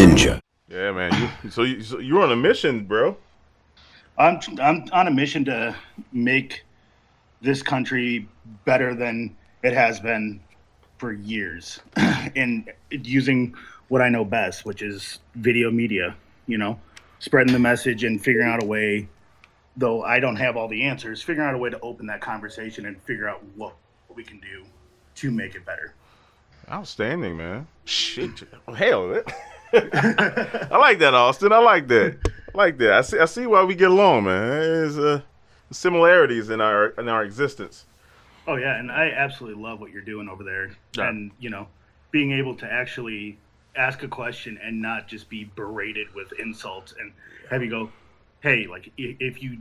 ninja. Yeah, man. So you're on a mission, bro. I'm on a mission to make this country better than it has been for years, and using what I know best, which is video media. You know, spreading the message and figuring out a way. Though I don't have all the answers, figuring out a way to open that conversation and figure out what we can do to make it better. Outstanding, man. Shit, hell, I like that, Austin. I like that. I see why we get along, man. There's similarities in our existence. Oh yeah, and I absolutely love what you're doing over there, Yeah. and being able to actually ask a question and not just be berated with insults and have you go, hey, like if you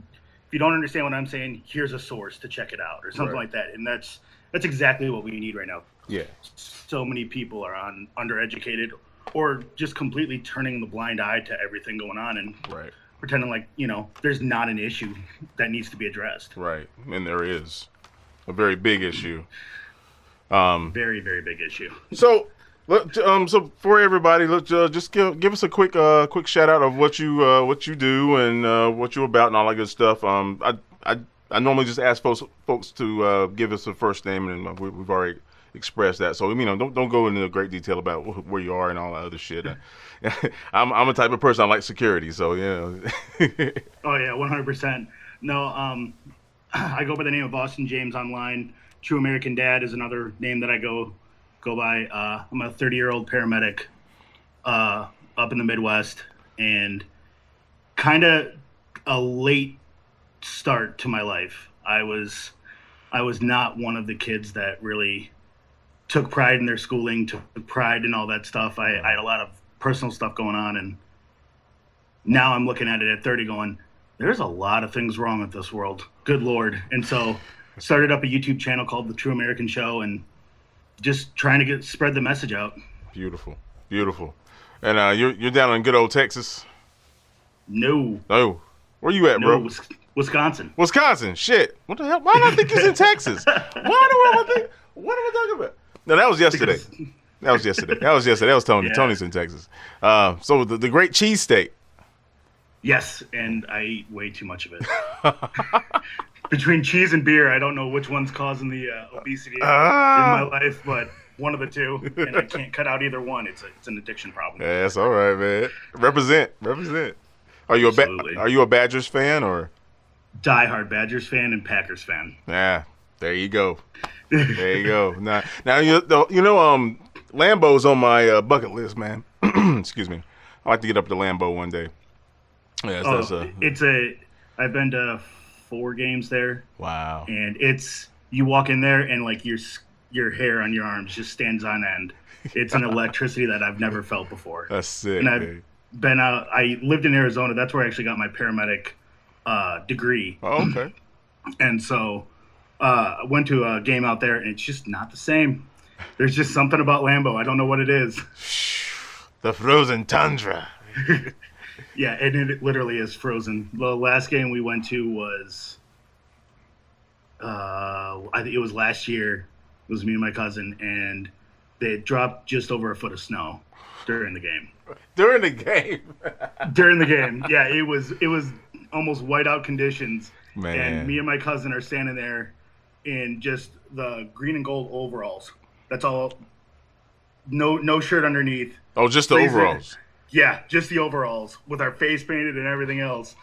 don't understand what I'm saying, here's a source to check it out or something like that, and that's exactly what we need right now. Yeah. So many people are undereducated or just completely turning the blind eye to everything going on and pretending like, there's not an issue that needs to be addressed. Right. And there is a very big issue. Very, very big issue. So for everybody, let's just give us a quick shout out of what you do and what you're about and all that good stuff. I normally just ask folks to give us a first name, and we've already expressed that. So don't go into great detail about where you are and all that other shit. I'm a type of person, I like security, so yeah. Oh yeah, 100%. No, I go by the name of Austin James online. True American Dad is another name that I go by. I'm a 30-year-old paramedic up in the Midwest, and kind of a late start to my life. I was not one of the kids that really took pride in their schooling, took pride in all that stuff. I had a lot of personal stuff going on, and now I'm looking at it at 30 going, there's a lot of things wrong with this world. Good Lord. And so started up a YouTube channel called The True American Show, and just trying to spread the message out. Beautiful. And you're down in good old Texas? No. Oh, where you at, bro? Wisconsin. Shit. What the hell? Why do I think he's in Texas? What am I talking about? No, that was yesterday. That was yesterday. That was Tony. Yeah. Tony's in Texas. So the great cheese state. Yes, and I eat way too much of it. Between cheese and beer, I don't know which one's causing the obesity in my life, but one of the two, and I can't cut out either one. It's an addiction problem. Yeah, that's all right, man. Represent. Are you a Badgers fan or? Diehard Badgers fan and Packers fan. Yeah, there you go. Now Lambeau's on my bucket list, man. Excuse me. I like to get up to Lambeau one day. Yeah, I've been to 4 games there. Wow. And you walk in there and like your hair on your arms just stands on end. It's an electricity that I've never felt before. That's sick. And I've been out. I lived in Arizona. That's where I actually got my paramedic degree. Oh, okay. And so I went to a game out there, and it's just not the same. There's just something about Lambeau. I don't know what it is. The frozen tundra. Yeah, and it literally is frozen. The last game we went to was, I think it was last year. It was me and my cousin, and they dropped just over a foot of snow during the game. During the game? During the game, yeah. It was almost whiteout conditions. Man. And me and my cousin are standing there in just the green and gold overalls. That's all. No shirt underneath. Oh, just the overalls. Yeah, just the overalls with our face painted and everything else.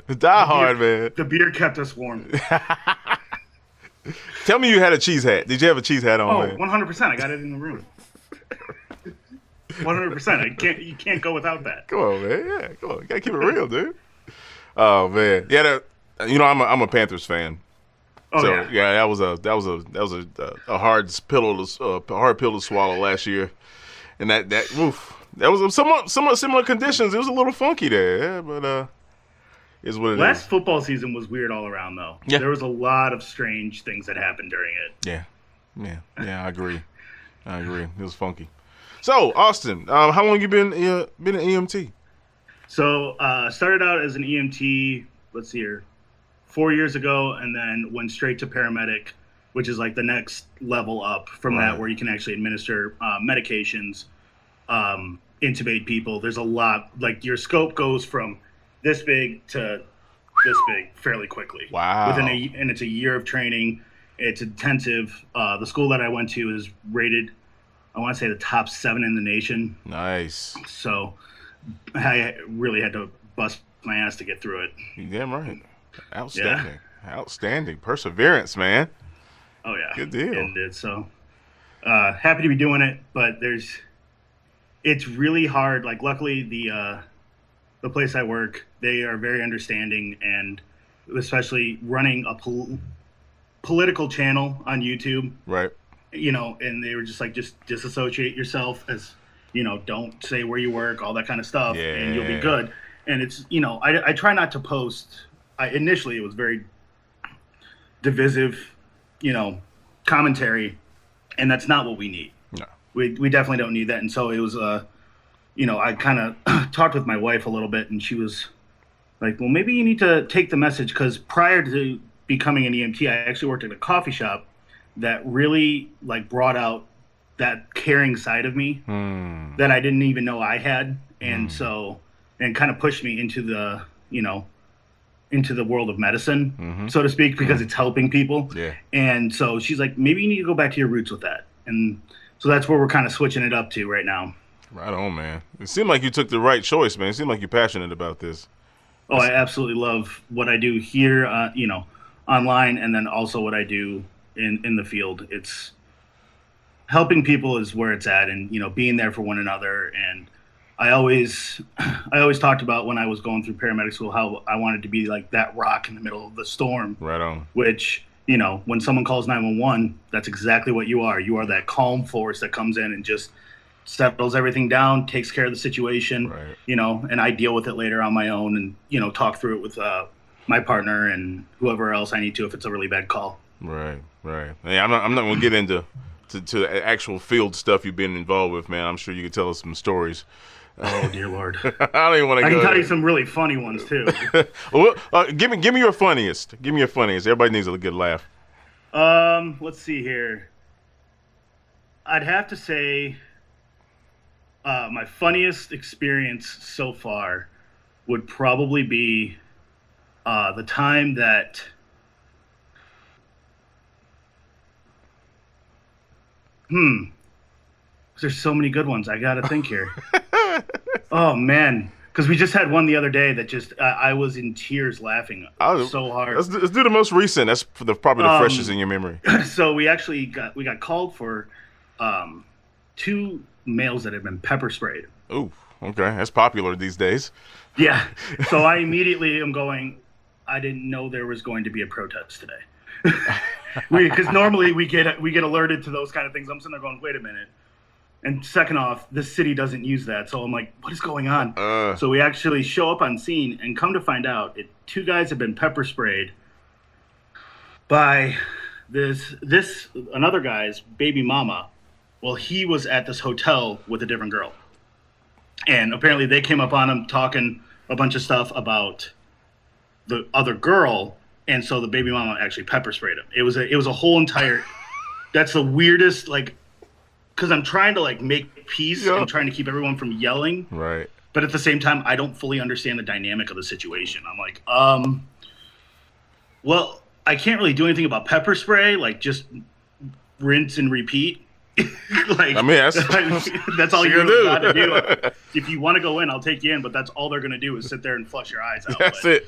Die hard, man. The beer kept us warm. Tell me you had a cheese hat. Did you have a cheese hat on? Oh, 100%. I got it in the room. 100%. You can't go without that. Come on, man. Yeah, come on. You gotta keep it real, dude. Oh man, yeah. I'm a Panthers fan. Oh so, yeah. That was a hard pill to swallow last year, and that was somewhat similar conditions. It was a little funky there, yeah, but is what it is. Last football season was weird all around, though. Yeah. There was a lot of strange things that happened during it. Yeah. I agree. It was funky. So, Austin, how long you been an EMT? So, started out as an EMT, let's see here, 4 years ago, and then went straight to paramedic, which is like the next level up from that, where you can actually administer medications. intubate people. There's a lot, like your scope goes from this big to this big fairly quickly. Wow. And it's a year of training. It's intensive. The school that I went to is rated, I want to say, the top 7 in the nation. Nice. So I really had to bust my ass to get through it. You damn right. Outstanding. Yeah. Outstanding. Perseverance, man. Oh yeah. Good deal. And it's happy to be doing it, but it's really hard. Like, luckily the place I work, they are very understanding, and especially running a political channel on YouTube. Right. And they were just like, just disassociate yourself, as don't say where you work, all that kind of stuff, and you'll be good. And it's, I try not to post. Initially it was very divisive, commentary, and that's not what we need. No. We definitely don't need that. And so it was, I kind of talked with my wife a little bit, and she was like, well, maybe you need to take the message, because prior to becoming an EMT, I actually worked at a coffee shop that really brought out that caring side of me that I didn't even know I had. And and kind of pushed me into the, into the world of medicine, so to speak, because it's helping people. Yeah. And so she's like, maybe you need to go back to your roots with that. And so that's where we're kind of switching it up to right now. Right on, man. It seemed like you took the right choice, man. It seemed like you're passionate about this. Oh, I absolutely love what I do here, online, and then also what I do in the field. It's helping people is where it's at, and being there for one another. And I always talked about, when I was going through paramedic school, how I wanted to be like that rock in the middle of the storm. Right on. Which, when someone calls 911, that's exactly what you are. You are that calm force that comes in and just settles everything down, takes care of the situation, right. And I deal with it later on my own, and talk through it with my partner and whoever else I need to if it's a really bad call. Right. Hey, I'm not going to get into to actual field stuff you've been involved with, man. I'm sure you could tell us some stories. Oh dear Lord! I don't even want to. I can tell you some really funny ones too. Well, give me your funniest. Give me your funniest. Everybody needs a good laugh. Let's see here. I'd have to say, my funniest experience so far would probably be the time that there's so many good ones. I gotta think here. Oh man, because we just had one the other day that just I was in tears laughing so hard. Let's do the most recent. That's probably the freshest in your memory. So we actually got called for 2 males that had been pepper sprayed. Ooh, okay, that's popular these days. Yeah. So I immediately am going, I didn't know there was going to be a protest today. Because normally we get alerted to those kind of things. I'm sitting there going, wait a minute. And second off, this city doesn't use that. So I'm like, what is going on? So we actually show up on scene, and come to find out, 2 guys have been pepper sprayed by this another guy's baby mama. Well, he was at this hotel with a different girl. And apparently they came up on him talking a bunch of stuff about the other girl. And so the baby mama actually pepper sprayed him. It was a whole entire, that's the weirdest, because I'm trying to make peace and trying to keep everyone from yelling. Right. But at the same time, I don't fully understand the dynamic of the situation. I'm like, well, I can't really do anything about pepper spray. Just rinse and repeat. That's all you're allowed to do. If you want to go in, I'll take you in. But that's all they're going to do is sit there and flush your eyes out. That's it.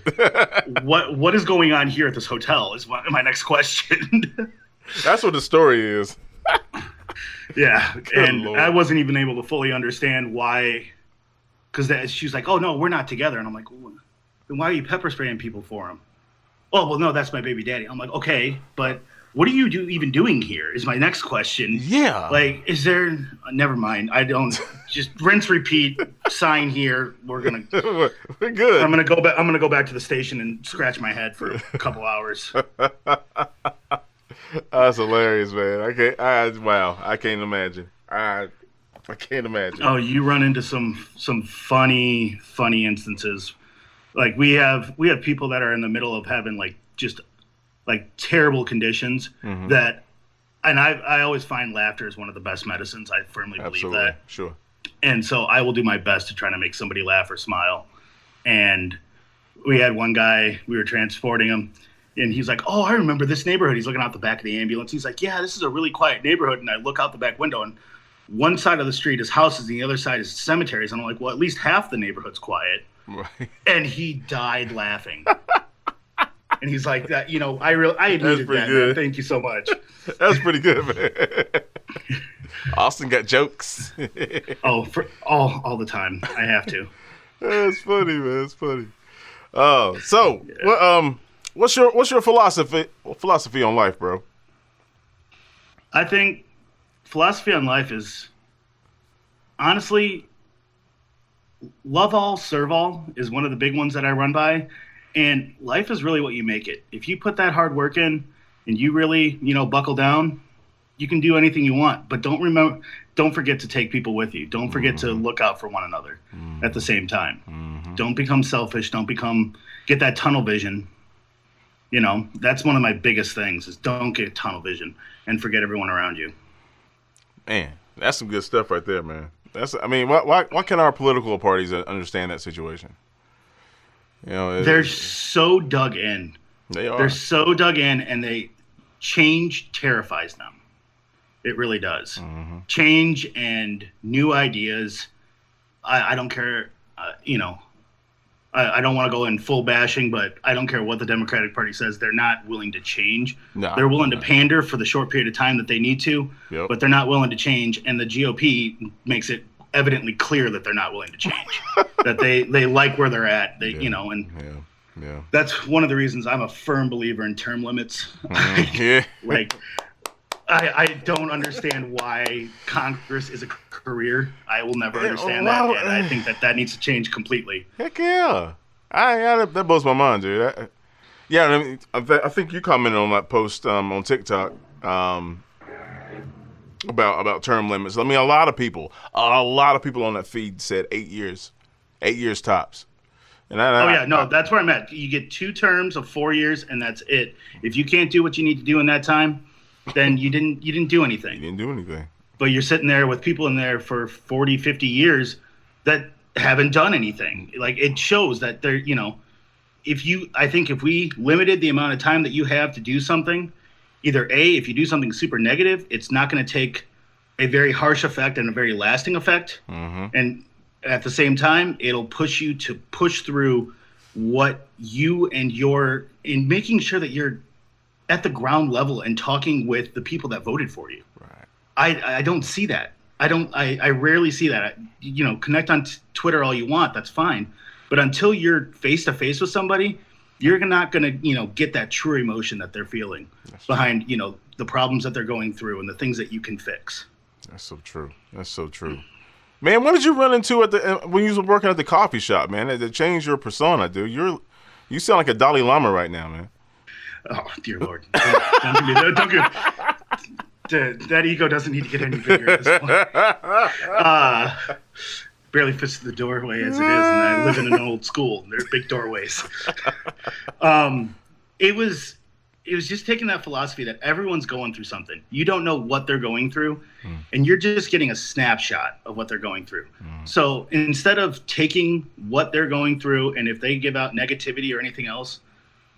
What is going on here at this hotel is my next question. That's what the story is. Yeah, Good and Lord. I wasn't even able to fully understand why, because she's like, "Oh no, we're not together," and I'm like, well, "Then why are you pepper spraying people for him?" "Oh well, no, that's my baby daddy." I'm like, "Okay, but what are you even doing here?" Is my next question. Yeah. Is there? Never mind. I don't. Just rinse, repeat. Sign here. We're good. I'm gonna go back to the station and scratch my head for a couple hours. That's hilarious, man. I can't imagine. I can't imagine. Oh, you run into some funny instances. We have people that are in the middle of having just terrible conditions that, and I always find laughter is one of the best medicines. I firmly believe Absolutely. that. Sure. And so I will do my best to try to make somebody laugh or smile. And we had one guy, we were transporting him, and he's like, "Oh, I remember this neighborhood." He's looking out the back of the ambulance. He's like, "Yeah, this is a really quiet neighborhood." And I look out the back window, and one side of the street is houses, and the other side is cemeteries. And I'm like, "Well, at least half the neighborhood's quiet." Right. And he died laughing. And he's like, "That, I needed that. good. Man. Thank you so much." That's pretty good, man. Austin got jokes. For all the time, I have to. That's funny, man. It's funny. What's your philosophy on life, bro? I think philosophy on life is honestly love all, serve all is one of the big ones that I run by. And life is really what you make it. If you put that hard work in and you really, buckle down, you can do anything you want. But don't forget to take people with you. Don't forget to look out for one another at the same time. Mm-hmm. Don't become selfish. Get that tunnel vision. That's one of my biggest things is don't get tunnel vision and forget everyone around you. Man, that's some good stuff right there, man. Why can't our political parties understand that situation? They're so dug in. They are. They're so dug in, and change terrifies them. It really does. Mm-hmm. Change and new ideas. I don't care. I don't want to go in full bashing, but I don't care what the Democratic Party says. They're not willing to change. No, they're willing to pander for the short period of time that they need to, but they're not willing to change. And the GOP makes it evidently clear that they're not willing to change, that they like where they're at. That's one of the reasons I'm a firm believer in term limits. I don't understand why Congress is a career. I will never understand that, and I think that needs to change completely. Heck yeah. That blows my mind, dude. I think you commented on that post on TikTok about term limits. I mean, a lot of people on that feed said 8 years. 8 years tops. And that's where I'm at. You get 2 terms of 4 years, and that's it. If you can't do what you need to do in that time, then you didn't do anything. You didn't do anything. But you're sitting there with people in there for 40, 50 years that haven't done anything. Like, it shows that they're, I think if we limited the amount of time that you have to do something, either if you do something super negative, it's not going to take a very harsh effect and a very lasting effect. Mm-hmm. And at the same time, it'll push you to push through what you and in making sure that you're at the ground level and talking with the people that voted for you. Right. I don't see that. I rarely see that. Connect on Twitter all you want. That's fine. But until you're face to face with somebody, you're not going to, get that true emotion that they're feeling behind, the problems that they're going through and the things that you can fix. That's so true. Man, what did you run into when you were working at the coffee shop, man? It changed your persona, dude. You sound like a Dalai Lama right now, man. Oh, dear Lord. Don't give me that. That ego doesn't need to get any bigger at this point. Barely fits the doorway as it is, and I live in an old school. There are big doorways. It was just taking that philosophy that everyone's going through something. You don't know what they're going through, and you're just getting a snapshot of what they're going through. So instead of taking what they're going through, and if they give out negativity or anything else,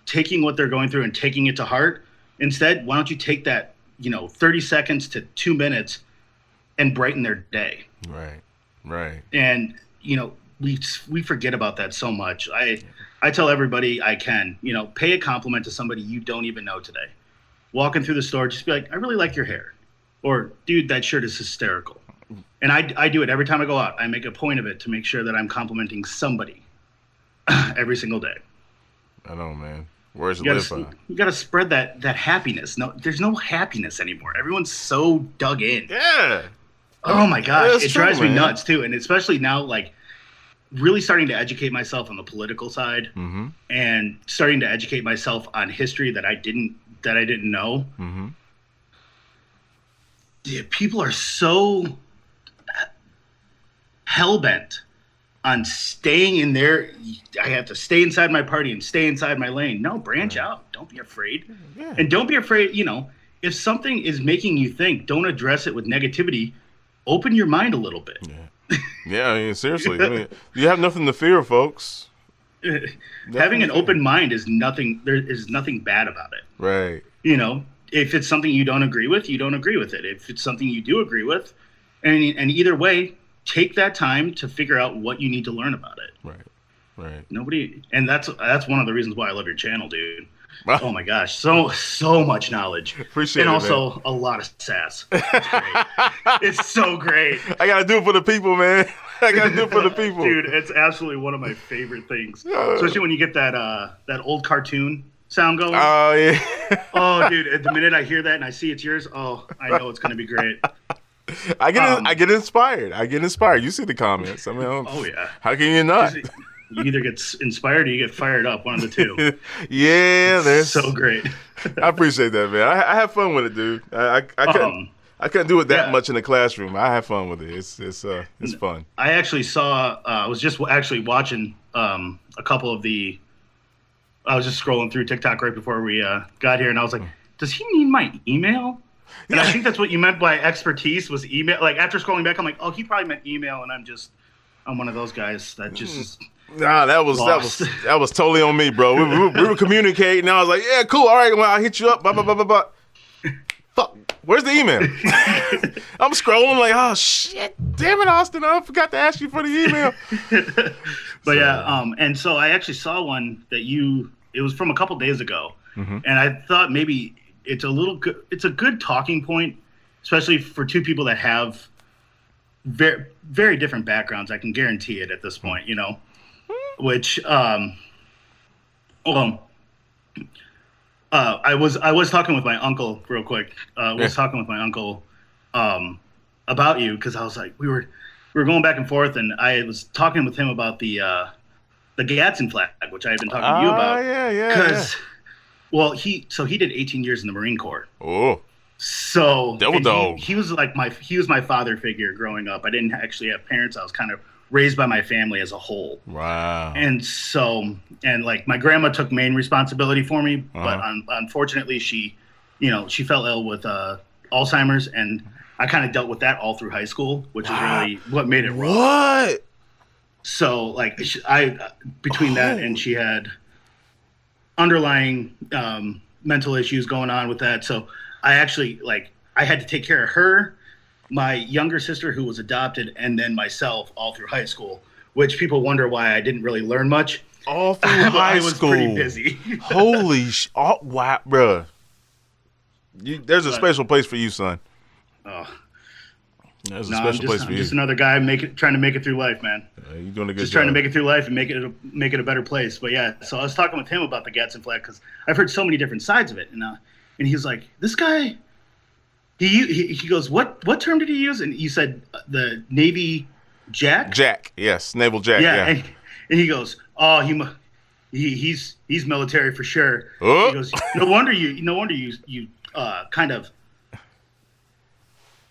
taking what they're going through and taking it to heart, instead, why don't you take that, 30 seconds to 2 minutes and brighten their day? Right. And, we forget about that so much. I tell everybody I can, pay a compliment to somebody you don't even know today. Walking through the store, just be like, "I really like your hair." Or, "Dude, that shirt is hysterical." And I do it every time I go out. I make a point of it to make sure that I'm complimenting somebody every single day. I know, man. Where's the live by? You got to spread that happiness. No, there's no happiness anymore. Everyone's so dug in. Yeah. Oh my gosh, it drives me nuts too, and especially now, like, really starting to educate myself on the political side, and starting to educate myself on history that I didn't know. Mm-hmm. Yeah, people are so hell-bent on staying in there. I have to stay inside my party and stay inside my lane. No, branch out. Don't be afraid. Yeah. And don't be afraid, if something is making you think, don't address it with negativity. Open your mind a little bit. Yeah, I mean, seriously. I mean, you have nothing to fear, folks. Having an open mind is nothing. There is nothing bad about it. Right. You know, if it's something you don't agree with, you don't agree with it. If it's something you do agree with, and either way, take that time to figure out what you need to learn about it. Right. Right. Nobody, and that's one of the reasons why I love your channel, dude. Oh my gosh, so much knowledge. Appreciate and it, also man. a lot of sass. It's great. It's so great. I gotta do it for the people, man. I gotta do it for the people, dude. It's absolutely one of my favorite things, especially when you get that old cartoon sound going. Oh yeah. Oh, dude, at the minute I hear that and I see it's yours, oh, I know it's gonna be great. I get inspired. I get inspired. You see the comments. I mean, oh yeah. How can you not? You either get inspired or you get fired up. One of the two. Yeah, that's so great. I appreciate that, man. I have fun with it, dude. I couldn't do it that much in the classroom. I have fun with it. It's fun. I actually saw. I was just actually watching a couple of the. I was just scrolling through TikTok right before we got here, and I was like, "Does he need my email?" And I think that's what you meant by expertise was email. Like after scrolling back, I'm like, "Oh, he probably meant email," and I'm one of those guys that just is. Nah, that was totally on me, bro. We were communicating. And I was like, yeah, cool. All right, well, I'll hit you up. Blah, blah, blah, blah, blah. Fuck, where's the email? I'm scrolling like, oh shit, damn it, Austin, I forgot to ask you for the email. But and so I actually saw one that it was from a couple days ago, and I thought maybe it's a good talking point, especially for two people that have very very different backgrounds. I can guarantee it at this point, you know. Which I was talking with my uncle real quick. Talking with my uncle about you because I was like we were going back and forth, and I was talking with him about the Gadsden flag, which I had been talking to you about. Because he did 18 years in the Marine Corps. Oh. So double dog. He was my father figure growing up. I didn't actually have parents. I was kind of raised by my family as a whole. Wow. And so, like my grandma took main responsibility for me, but unfortunately she fell ill with Alzheimer's, and I kind of dealt with that all through high school, which is really what made it rough. What? So like between that and she had underlying mental issues going on with that. So I actually I had to take care of her, my younger sister who was adopted, and then myself all through high school, which people wonder why I didn't really learn much. All through high school. I was pretty busy. Holy oh, wow, bruh. There's a special place for you, son. Oh. There's a special place for you. I'm just another guy trying to make it through life, man. You're doing a good job. Just trying to make it through life and make it a better place. But yeah, so I was talking with him about the Gadsden flag because I've heard so many different sides of it, and he's like, this guy. He goes, what term did he use? And you said the Navy Jack? Jack, yes, Naval Jack. Yeah. And he goes, oh, he's military for sure. Oh. He goes, no wonder you kind of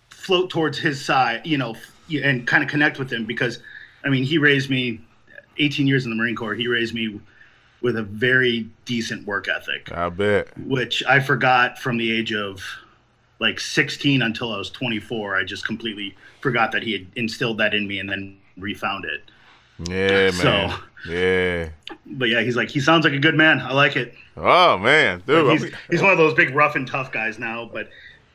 float towards his side, and kind of connect with him because, I mean, he raised me 18 years in the Marine Corps. He raised me with a very decent work ethic. I bet. Which I forgot from the age of 16 until I was 24. I just completely forgot that he had instilled that in me and then refound it. Yeah, man. So, yeah. But yeah, he's like, he sounds like a good man. I like it. Oh, man. Dude, he's one of those big rough and tough guys now, but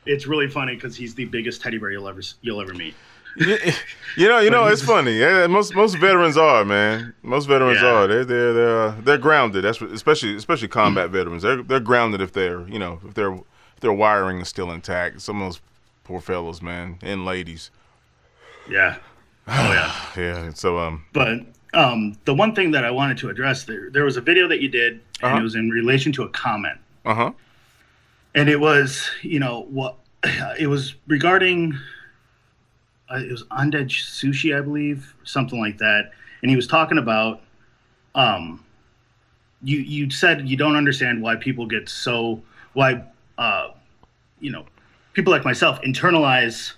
it's really funny because he's the biggest teddy bear you'll ever meet. It's funny. Yeah, most veterans are, man. Most veterans are. They're grounded. That's what, especially combat veterans. They're grounded if their wiring is still intact. Some of those poor fellows, man, and ladies. Yeah. Oh yeah. Yeah. So But the one thing that I wanted to address there was a video that you did, and it was in relation to a comment. And it was, it was regarding. It was Undead Sushi, I believe, something like that. And he was talking about, you said you don't understand why people get people like myself internalize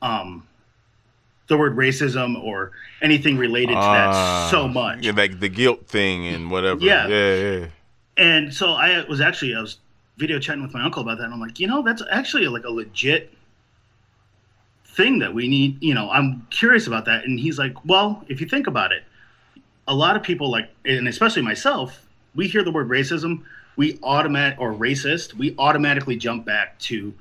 the word racism or anything related to that so much. Yeah, like the guilt thing and whatever. Yeah. Yeah. And so I was video chatting with my uncle about that. And I'm like, that's actually a legit thing that we need. I'm curious about that. And he's like, well, if you think about it, a lot of people, like, and especially myself, we hear the word racism, we automatically jump back to,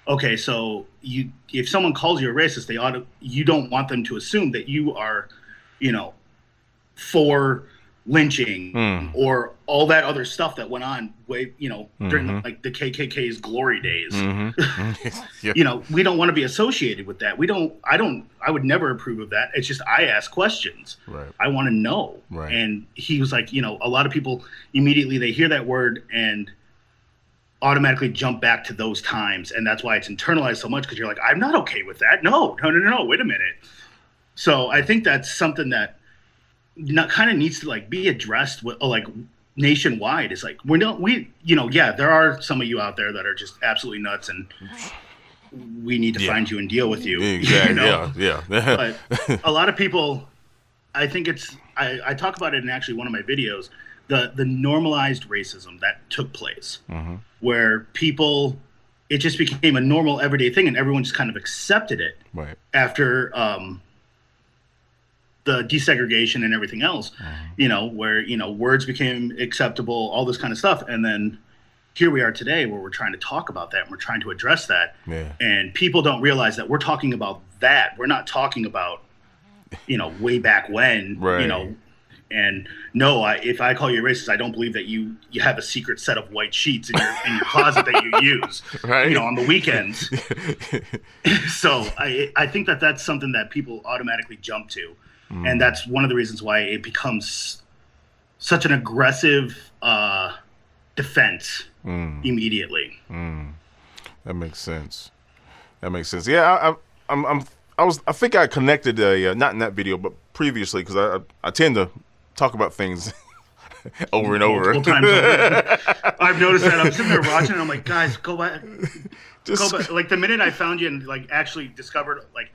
okay, so if someone calls you a racist, you don't want them to assume that you are, for lynching or all that other stuff that went on during the KKK's glory days. Yep. We don't want to be associated with that. I would never approve of that. It's just, I ask questions. Right. I want to know. Right. And he was like, a lot of people immediately, they hear that word and automatically jump back to those times. And that's why it's internalized so much. 'Cause you're like, I'm not okay with that. No, wait a minute. So I think that's something that kind of needs to like be addressed with like nationwide. It's like there are some of you out there that are just absolutely nuts, and we need to find you and deal with you. Exactly. Yeah. But a lot of people, I think I talk about it in actually one of my videos, the normalized racism that took place, where it just became a normal everyday thing, and everyone just kind of accepted it. Right. After the desegregation and everything else, where, words became acceptable, all this kind of stuff. And then here we are today where we're trying to talk about that and we're trying to address that. Yeah. And people don't realize that we're talking about that. We're not talking about, way back when, right. And no, if I call you a racist, I don't believe that you have a secret set of white sheets in your closet that you use, right. On the weekends. So I think that that's something that people automatically jump to. And that's one of the reasons why it becomes such an aggressive defense immediately. That makes sense. Yeah, I think I connected not in that video, but previously, because I tend to talk about things over and over. Multiple times over. I've noticed that. I'm sitting there watching and I'm like, guys, go back. Go back. Like the minute I found you and like actually discovered, like,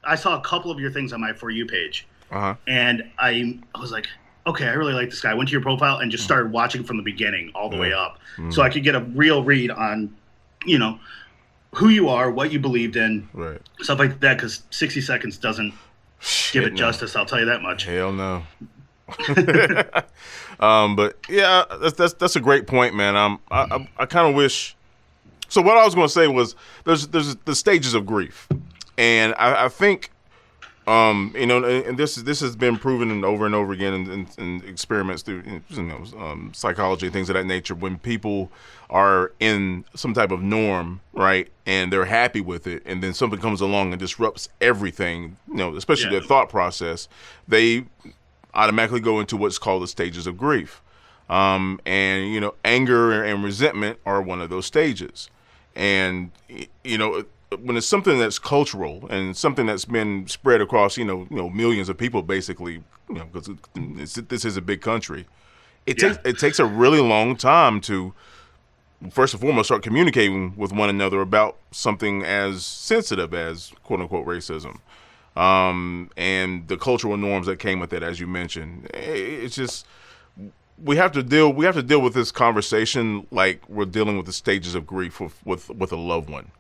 I saw a couple of your things on my For You page, and I was like, okay, I really like this guy. I went to your profile and just started watching from the beginning all the way up, so I could get a real read on, who you are, what you believed in, right, stuff like that. Because 60 seconds doesn't give it justice. I'll tell you that much. Hell no. But yeah, that's a great point, man. I kind of wish. So what I was going to say was there's the stages of grief. And I think, and this has been proven over and over again in experiments through psychology and things of that nature. When people are in some type of norm, right, and they're happy with it, and then something comes along and disrupts everything, especially their thought process, they automatically go into what's called the stages of grief. And anger and resentment are one of those stages. And when it's something that's cultural and something that's been spread across, millions of people, basically, because this is a big country, it takes a really long time to, first and foremost, start communicating with one another about something as sensitive as quote unquote racism, and the cultural norms that came with it, as you mentioned. It's just we have to deal with this conversation like we're dealing with the stages of grief with a loved one.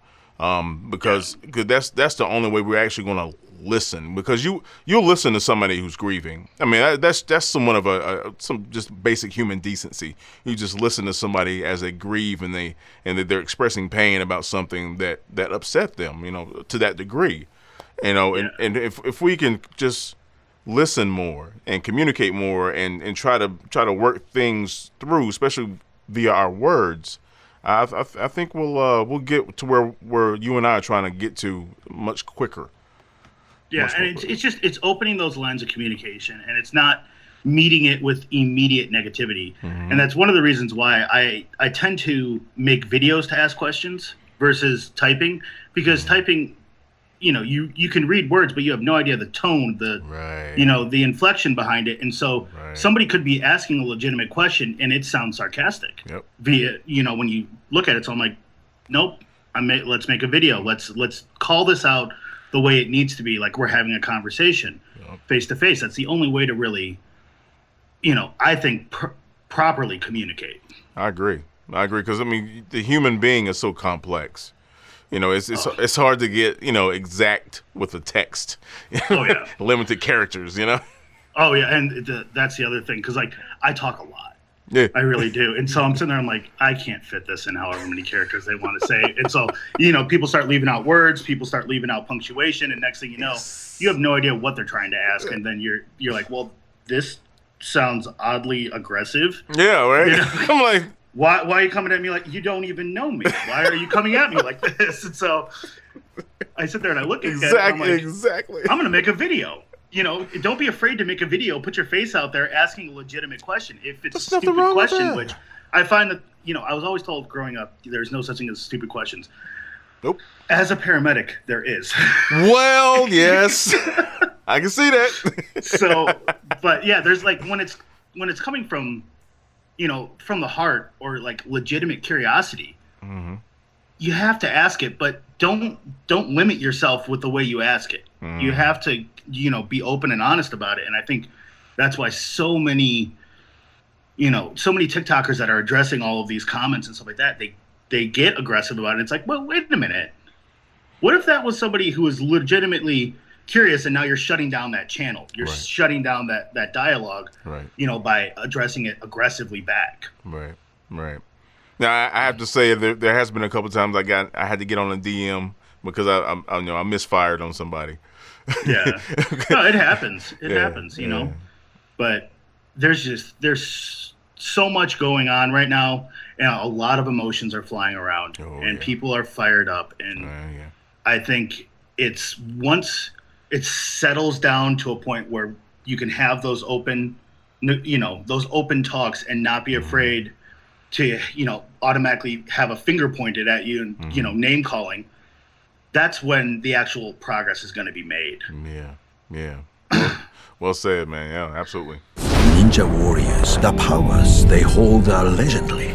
Because that's the only way we're actually going to listen. Because you'll listen to somebody who's grieving. I mean, that's somewhat of some just basic human decency. You just listen to somebody as they grieve and they're expressing pain about something that upset them, to that degree, and if we can just listen more and communicate more and try to work things through, especially via our words. I think we'll get to where you and I are trying to get to much quicker. Yeah, and it's opening those lines of communication, and it's not meeting it with immediate negativity. And that's one of the reasons why I tend to make videos to ask questions versus typing, because typing, you can read words, but you have no idea the tone, the inflection behind it. And so somebody could be asking a legitimate question and it sounds sarcastic via, when you look at it. So I'm like, nope, let's make a video. Let's call this out the way it needs to be. Like we're having a conversation face to face. That's the only way to really, I think properly communicate. I agree. Because the human being is so complex. It's hard to get exact with the text. Oh yeah. Limited characters. Oh yeah, and that's the other thing, because like I talk a lot. Yeah. I really do. And so I'm sitting there, I'm like, I can't fit this in however many characters they want to say. And so, people start leaving out words, people start leaving out punctuation, and next thing you know, you have no idea what they're trying to ask, and then you're like, well, this sounds oddly aggressive. Yeah, right. I'm like, why are you coming at me like you don't even know me? Why are you coming at me like this? And so I sit there and I look at it, and I'm like, exactly. I'm gonna make a video. Don't be afraid to make a video. Put your face out there asking a legitimate question. If it's a stupid question, which I find that, I was always told growing up, there's no such thing as stupid questions. Nope. As a paramedic, there is. Well, yes. I can see that. So, but yeah, there's like when it's coming from, from the heart or like legitimate curiosity, mm-hmm. you have to ask it, but don't limit yourself with the way you ask it. Mm. You have to, be open and honest about it. And I think that's why so many TikTokers that are addressing all of these comments and stuff like that, they get aggressive about it. It's like, well, wait a minute. What if that was somebody who was legitimately curious and now you're shutting down that channel? You're right. shutting down that dialogue, right. By addressing it aggressively back. Right. Now I have to say there has been a couple times I had to get on a DM because I misfired on somebody. Yeah. No, it happens. It happens, But there's so much going on right now, and a lot of emotions are flying around, and people are fired up, and I think it's once it settles down to a point where you can have those open talks and not be afraid to automatically have a finger pointed at you and name calling. That's when the actual progress is going to be made. Yeah. Well said, man. Yeah, absolutely. Ninja warriors, the powers they hold are legendary.